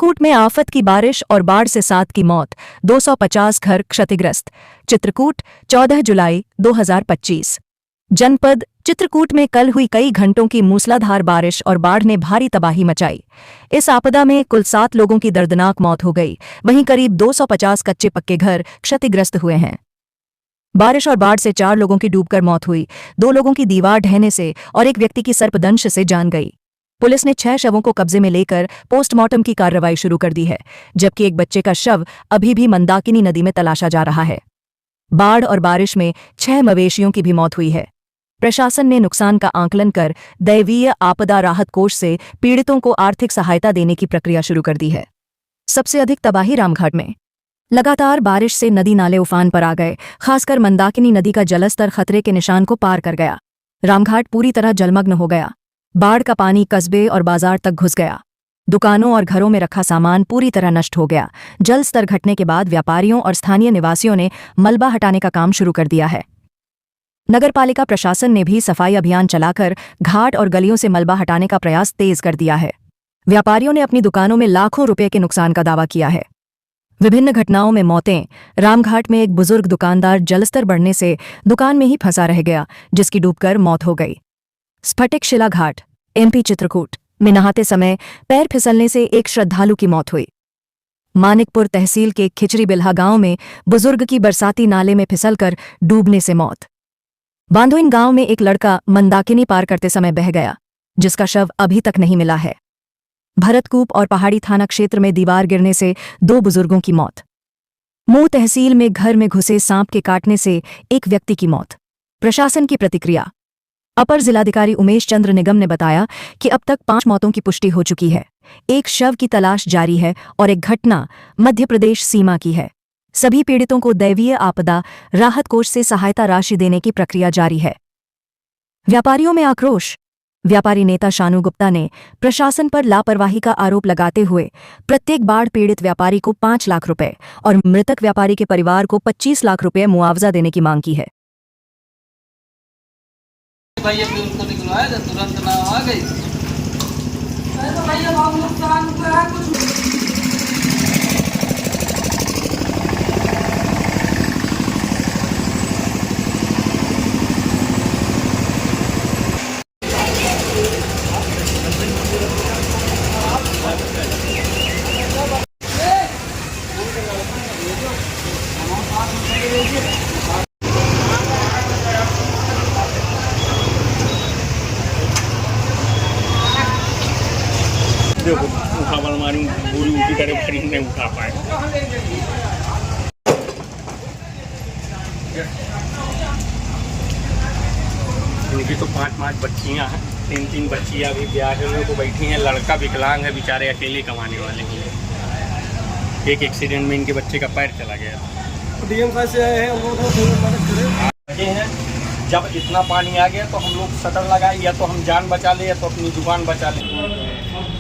चित्रकूट में आफत की बारिश और बाढ़ से 7 की मौत, 250 घर क्षतिग्रस्त। चित्रकूट 14 जुलाई 2025। जनपद चित्रकूट में कल हुई कई घंटों की मूसलाधार बारिश और बाढ़ ने भारी तबाही मचाई। इस आपदा में कुल 7 लोगों की दर्दनाक मौत हो गई, वहीं करीब 250 कच्चे पक्के घर क्षतिग्रस्त हुए हैं। बारिश और बाढ़ से 4 लोगों की डूबकर मौत हुई, 2 लोगों की दीवार ढहने से और एक व्यक्ति की सर्पदंश से जान गई। पुलिस ने 6 शवों को कब्जे में लेकर पोस्टमार्टम की कार्रवाई शुरू कर दी है, जबकि एक बच्चे का शव अभी भी मंदाकिनी नदी में तलाशा जा रहा है। बाढ़ और बारिश में 6 मवेशियों की भी मौत हुई है। प्रशासन ने नुकसान का आंकलन कर दैवीय आपदा राहत कोष से पीड़ितों को आर्थिक सहायता देने की प्रक्रिया शुरू कर दी है। सबसे अधिक तबाही रामघाट में। लगातार बारिश से नदी नाले उफान पर आ गए, खासकर मंदाकिनी नदी का जलस्तर खतरे के निशान को पार कर गया। रामघाट पूरी तरह जलमग्न हो गया। बाढ़ का पानी कस्बे और बाजार तक घुस गया। दुकानों और घरों में रखा सामान पूरी तरह नष्ट हो गया। जल स्तर घटने के बाद व्यापारियों और स्थानीय निवासियों ने मलबा हटाने का काम शुरू कर दिया है। नगरपालिका प्रशासन ने भी सफाई अभियान चलाकर घाट और गलियों से मलबा हटाने का प्रयास तेज कर दिया है। व्यापारियों ने अपनी दुकानों में लाखों रुपए के नुकसान का दावा किया है। विभिन्न घटनाओं में मौतें। रामघाट में एक बुजुर्ग दुकानदार जलस्तर बढ़ने से दुकान में ही फंसा रह गया, जिसकी डूबकर मौत हो गई। स्फटिक शिला घाट, MP चित्रकूट में नहाते समय पैर फिसलने से एक श्रद्धालु की मौत हुई। मानिकपुर तहसील के खिचरी बिल्हा गांव में बुजुर्ग की बरसाती नाले में फिसलकर डूबने से मौत। बांधोइन गांव में एक लड़का मंदाकिनी पार करते समय बह गया, जिसका शव अभी तक नहीं मिला है। भरतकूप और पहाड़ी थाना क्षेत्र में दीवार गिरने से 2 बुजुर्गों की मौत। मूह तहसील में घर में घुसे सांप के काटने से एक व्यक्ति की मौत। प्रशासन की प्रतिक्रिया। अपर जिलाधिकारी उमेश चंद्र निगम ने बताया कि अब तक 5 मौतों की पुष्टि हो चुकी है। एक शव की तलाश जारी है और एक घटना मध्य प्रदेश सीमा की है। सभी पीड़ितों को दैवीय आपदा राहत कोष से सहायता राशि देने की प्रक्रिया जारी है। व्यापारियों में आक्रोश। व्यापारी नेता शानू गुप्ता ने प्रशासन पर लापरवाही का आरोप लगाते हुए प्रत्येक बाढ़ पीड़ित व्यापारी को 5 लाख रुपए और मृतक व्यापारी के परिवार को 25 लाख रुपए मुआवजा देने की मांग की है। भैया उनको निकलवाया था, तुरंत ना आ गई। देखो उठावल मारी पूरी उल्टी करे खड़ी नहीं उठा पाए। उनकी तो 5 बच्चियां हैं, 3 बच्चियां अभी ब्याह को बैठी हैं। लड़का विकलांग है, बेचारे अकेले कमाने वाले हैं। एक एक्सीडेंट में इनके बच्चे का पैर चला गया। DM से आए हैं, हम लोग मदद हैं। जब इतना पानी आ गया तो हम लोग शटर लगाए, या तो हम जान बचा ले या तो अपनी दुकान बचा ले।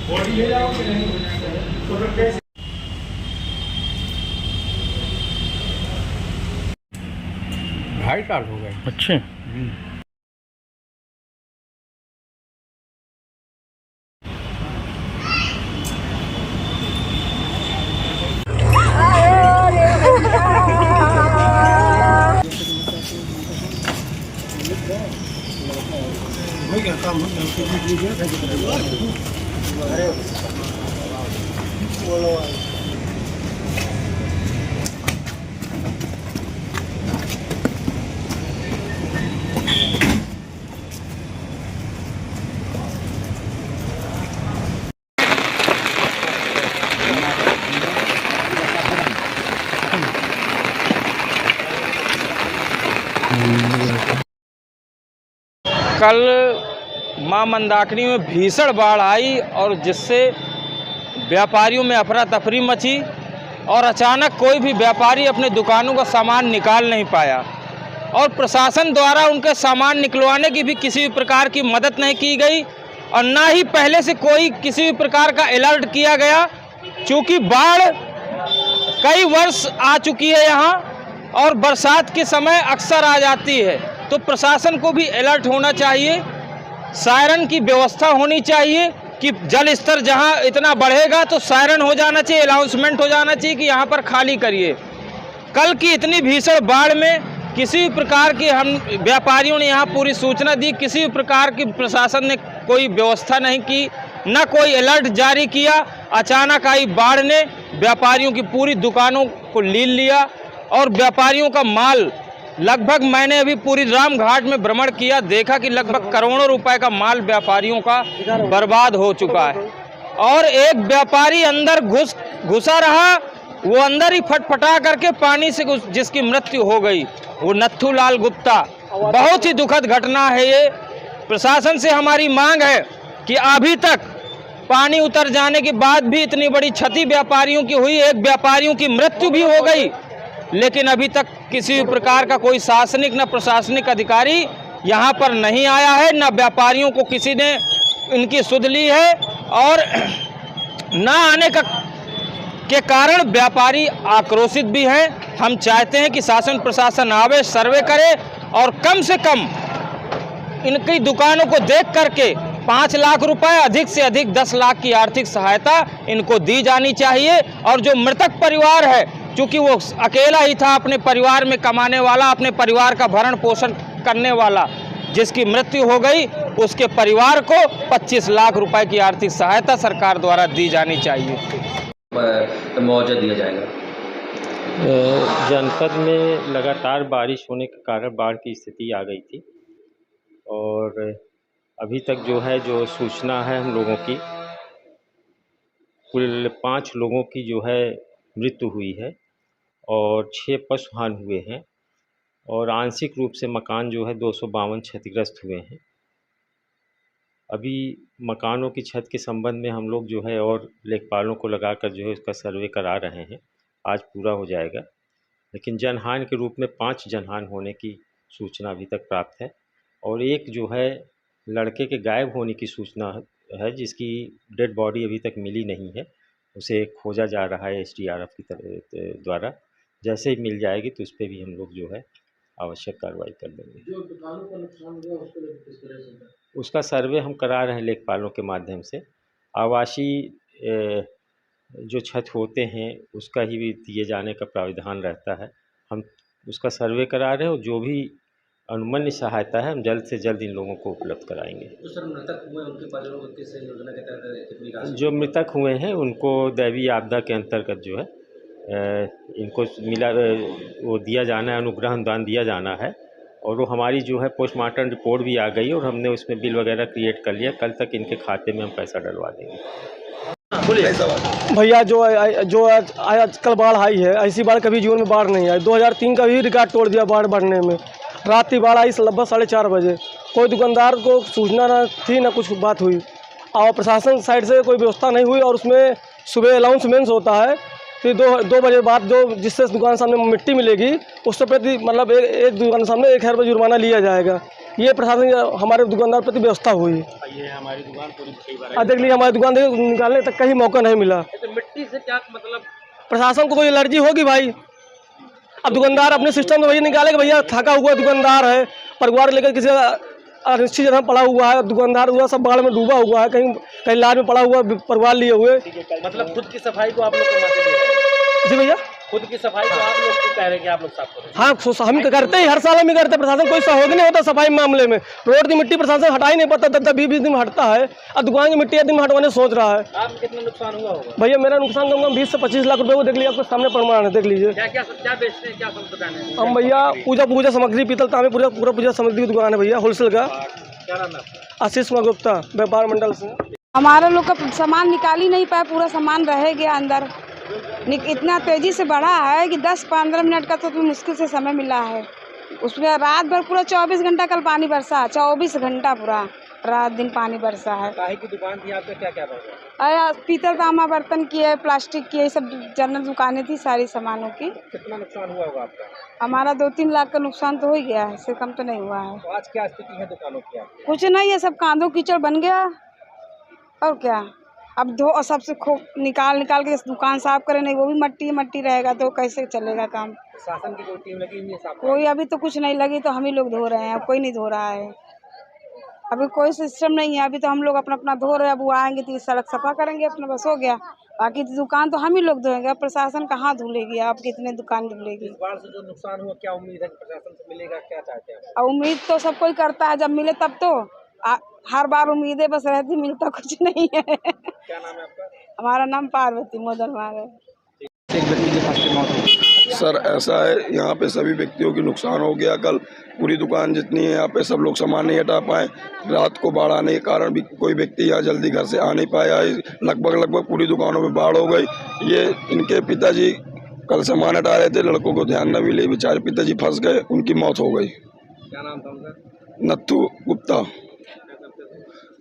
2.5 साल हो गए। अच्छे। कल मां मंदाकिनी में भीषण बाढ़ आई और जिससे व्यापारियों में अफरा तफरी मची और अचानक कोई भी व्यापारी अपने दुकानों का सामान निकाल नहीं पाया और प्रशासन द्वारा उनके सामान निकलवाने की भी किसी भी प्रकार की मदद नहीं की गई और ना ही पहले से कोई किसी भी प्रकार का अलर्ट किया गया। चूँकि बाढ़ कई वर्ष आ चुकी है यहाँ और बरसात के समय अक्सर आ जाती है, तो प्रशासन को भी अलर्ट होना चाहिए, सायरन की व्यवस्था होनी चाहिए कि जल स्तर जहां इतना बढ़ेगा तो सायरन हो जाना चाहिए, अनाउंसमेंट हो जाना चाहिए कि यहाँ पर खाली करिए। कल की इतनी भीषण बाढ़ में किसी भी प्रकार की हम व्यापारियों ने यहाँ पूरी सूचना दी, किसी भी प्रकार की प्रशासन ने कोई व्यवस्था नहीं की, न कोई अलर्ट जारी किया। अचानक आई बाढ़ ने व्यापारियों की पूरी दुकानों को लील लिया और व्यापारियों का माल लगभग, मैंने अभी पूरी राम घाट में भ्रमण किया, देखा कि लगभग करोड़ों रुपए का माल व्यापारियों का बर्बाद हो चुका है। और एक व्यापारी अंदर घुसा रहा, वो अंदर ही फटफटा करके पानी से जिसकी मृत्यु हो गई, वो नत्थू लाल गुप्ता। बहुत ही दुखद घटना है ये। प्रशासन से हमारी मांग है कि अभी तक पानी उतर जाने के बाद भी इतनी बड़ी क्षति व्यापारियों की हुई, एक व्यापारियों की मृत्यु भी हो गई, लेकिन अभी तक किसी भी प्रकार का कोई शासनिक न प्रशासनिक अधिकारी यहाँ पर नहीं आया है, न व्यापारियों को किसी ने इनकी सुध ली है। और न आने के कारण व्यापारी आक्रोशित भी हैं। हम चाहते हैं कि शासन प्रशासन आवे, सर्वे करे और कम से कम इनकी दुकानों को देख करके 5 लाख रुपए, अधिक से अधिक 10 लाख की आर्थिक सहायता इनको दी जानी चाहिए। और जो मृतक परिवार है, क्योंकि वो अकेला ही था अपने परिवार में कमाने वाला, अपने परिवार का भरण पोषण करने वाला, जिसकी मृत्यु हो गई, उसके परिवार को 25 लाख रुपए की आर्थिक सहायता सरकार द्वारा दी जानी चाहिए। मुआवजा दिया जाएगा। जनपद में लगातार बारिश होने के कारण बाढ़ की स्थिति आ गई थी और अभी तक जो सूचना है हम लोगों की, कुल 5 लोगों की मृत्यु हुई है और 6 पशुहान हुए हैं और आंशिक रूप से मकान 252 क्षतिग्रस्त हुए हैं। अभी मकानों की छत के संबंध में हम लोग और लेखपालों को लगाकर इसका सर्वे करा रहे हैं। आज पूरा हो जाएगा, लेकिन जनहानि के रूप में 5 जनहानि होने की सूचना अभी तक प्राप्त है और एक लड़के के गायब होने की सूचना है, जिसकी डेड बॉडी अभी तक मिली नहीं है। उसे खोजा जा रहा है SDRF की द्वारा। जैसे ही मिल जाएगी तो उस पर भी हम लोग आवश्यक कार्रवाई कर देंगे। जो दुकानों का नुकसान हुआ उसको किस तरह से? उसका सर्वे हम करा रहे हैं लेखपालों के माध्यम से। आवासीय जो छत होते हैं उसका ही भी दिए जाने का प्राविधान रहता है। हम उसका सर्वे करा रहे हैं और जो भी अनुमन्य सहायता है हम जल्द से जल्द इन लोगों को उपलब्ध कराएंगे। तो सर, मृतक हुए उनके परिवारों को किस योजना के तहत कितनी राशि? जो मृतक हुए हैं उनको दैवीय आपदा के अंतर्गत इनको मिला वो दिया जाना है, अनुग्रह अनुदान दिया जाना है और वो हमारी पोस्टमार्टम रिपोर्ट भी आ गई और हमने उसमें बिल वगैरह क्रिएट कर लिया। कल तक इनके खाते में हम पैसा डलवा देंगे। भैया जो आजकल बाढ़ आई है, ऐसी बाढ़ कभी जीवन में बाढ़ नहीं आई। 2003 का भी रिकॉर्ड तोड़ दिया बाढ़ बढ़ने में। रात की बाढ़ आई लगभग 4:30 बजे। कोई दुकानदार को सूचना न थी, न कुछ बात हुई और प्रशासन साइड से कोई व्यवस्था नहीं हुई। और उसमें सुबह अनाउंसमेंट होता है कि 2 बजे बाद जिससे दुकान सामने मिट्टी मिलेगी उससे प्रति मतलब एक दुकान सामने 1000 रुपये जुर्माना लिया जाएगा। ये प्रशासन हमारे दुकानदार प्रति व्यवस्था हुई। ये हमारी दुकान पूरी देख लीजिए, हमारी दुकान निकालने तक का ही मौका नहीं मिला। तो मिट्टी से क्या मतलब? प्रशासन को कोई एलर्जी होगी भाई। अब दुकानदार अपने सिस्टम में भैया निकालेगा, भैया थका हुआ दुकानदार है, परिवार लेकर किसी अनिश्चित जगह पड़ा हुआ है, दुकानदार हुआ सब बाढ़ में डूबा हुआ है, कहीं लाज में पड़ा हुआ परिवार लिए हुए। मतलब खुद की सफाई को आप लोग करवाते हैं? जी भैया, खुद की सफाई को आप लोग कह रहे हैं कि आप लोग साफ करें? हाँ, हम करते ही हर साल हम ही करते। प्रशासन कोई सहयोग नहीं होता सफाई मामले में। रोड की मिट्टी प्रशासन हटा ही नहीं पाता, 10-20 दिन में हटता है और दुकान की मिट्टी 1 दिन में हटवाने सोच रहा है। आप कितना नुकसान हुआ होगा? भैया मेरा नुकसान कम 20 से 25 लाख रुपए। वो देख लीजिए, आपके सामने प्रमाण है, देख लीजिए। क्या बेचते हैं, क्या दुकान है? हम भैया पूजा सामग्री, पीतल तांबे पूरा पूजा सामग्री की दुकान है भैया, होलसेल का। क्या नाम है आपका? आशीष कुमार गुप्ता, व्यापार मंडल से। हमारा लोग का सामान निकाल ही नहीं पाया, पूरा सामान रह गया अंदर। इतना तेज़ी से बढ़ा है कि 10-15 मिनट का तो मुश्किल से समय मिला है। उसमें रात भर पूरा 24 घंटा कल पानी बरसा, 24 घंटा पूरा रात दिन पानी बरसा है। काहे की दुकान थी आपका? क्या क्या रहा? पीतल तांबा बर्तन की है, प्लास्टिक की है, सब जनरल दुकानें थी सारी सामानों की। कितना नुकसान हुआ होगा आपका? हमारा 2-3 लाख का नुकसान तो हो ही गया है, इससे कम तो नहीं हुआ है। तो आज क्या स्थिति है दुकानों की? कुछ नहीं है, सब कांदो कीचड़ बन गया और क्या। अब धो और सबसे निकाल के दुकान साफ करें, नहीं वो भी मट्टी रहेगा तो कैसे चलेगा काम। शासन की कोई टीम लगी हुई है साफ? कोई अभी तो कुछ नहीं लगी, तो हम ही लोग धो रहे हैं, कोई नहीं धो रहा है। अभी कोई सिस्टम नहीं है। अभी तो हम लोग अपना अपना धो रहे हैं। अब वो आएंगे तो ये सड़क सफा करेंगे अपना, बस हो गया। बाकी तो दुकान तो हम ही लोग धोएंगे। अब प्रशासन कहाँ धुलेगी? आप कितने दुकान धुलेगी? इस बार से जो नुकसान हुआ, क्या उम्मीद है कि प्रशासन से मिलेगा? क्या चाहते हैं आप? और उम्मीद तो सब कोई करता है, जब मिले तब तो। हर बार उम्मीदें बस रहती, मिलता कुछ नहीं है। क्या नाम है आपका? हमारा नाम पार्वती मोदनवार है। एक व्यक्ति की फंस के मौत हो गई। सर ऐसा है, यहाँ पे सभी व्यक्तियों की नुकसान हो गया। कल पूरी दुकान जितनी है यहाँ पे सब लोग सामान नहीं हटा पाए। रात को बाढ़ आने के कारण भी कोई व्यक्ति यहाँ जल्दी घर से आ नहीं पाया। लगभग पूरी दुकानों में बाढ़ हो गई। ये इनके पिताजी कल सामान हटा रहे थे, लड़कों को ध्यान न मिले, बेचारे पिताजी फंस गए, उनकी मौत हो गई। क्या नाम था उनका? नत्थू गुप्ता।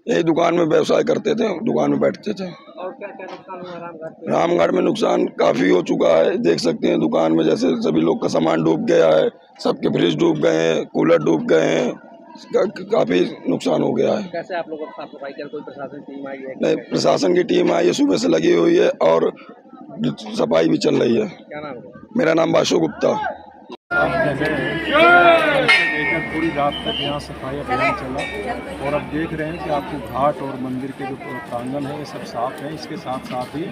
यही दुकान में व्यवसाय करते थे, दुकान में बैठते थे। और क्या क्या नुकसान हुआ रामगढ़ पे? रामगढ़ में नुकसान काफ़ी हो चुका है। देख सकते हैं दुकान में जैसे सभी लोग का सामान डूब गया है, सबके फ्रिज डूब गए हैं, कूलर डूब गए हैं, काफ़ी नुकसान हो गया है। कैसे आप लोगों को साफ सफाई कर? कोई प्रशासन की टीम आई है? नहीं, प्रशासन की टीम आई है, सुबह से लगी हुई है और सफाई भी चल रही है। क्या नाम है? मेरा नाम बाशु गुप्ता। लेकर पूरी रात तक यहाँ सफाई अभियान चला और अब देख रहे हैं कि आपको घाट और मंदिर के जो प्रांगण है ये सब साफ है। इसके साथ साथ ही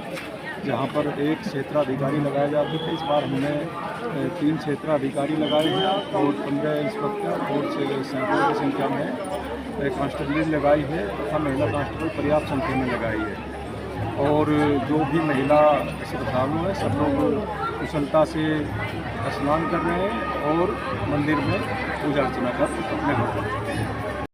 जहाँ पर एक क्षेत्राधिकारी लगाए जाते थे, इस बार हमने 3 क्षेत्राधिकारी लगाए हैं और 15 इंस्पेक्टर और सैकड़ों की संख्या में कांस्टेबल लगाई है तथा महिला कांस्टेबल पर्याप्त संख्या में लगाई है। और जो भी महिला श्रद्धालु हैं सब लोग कुशलता से स्नान कर रहे हैं और मंदिर में पूजा अर्चना कर अपने घर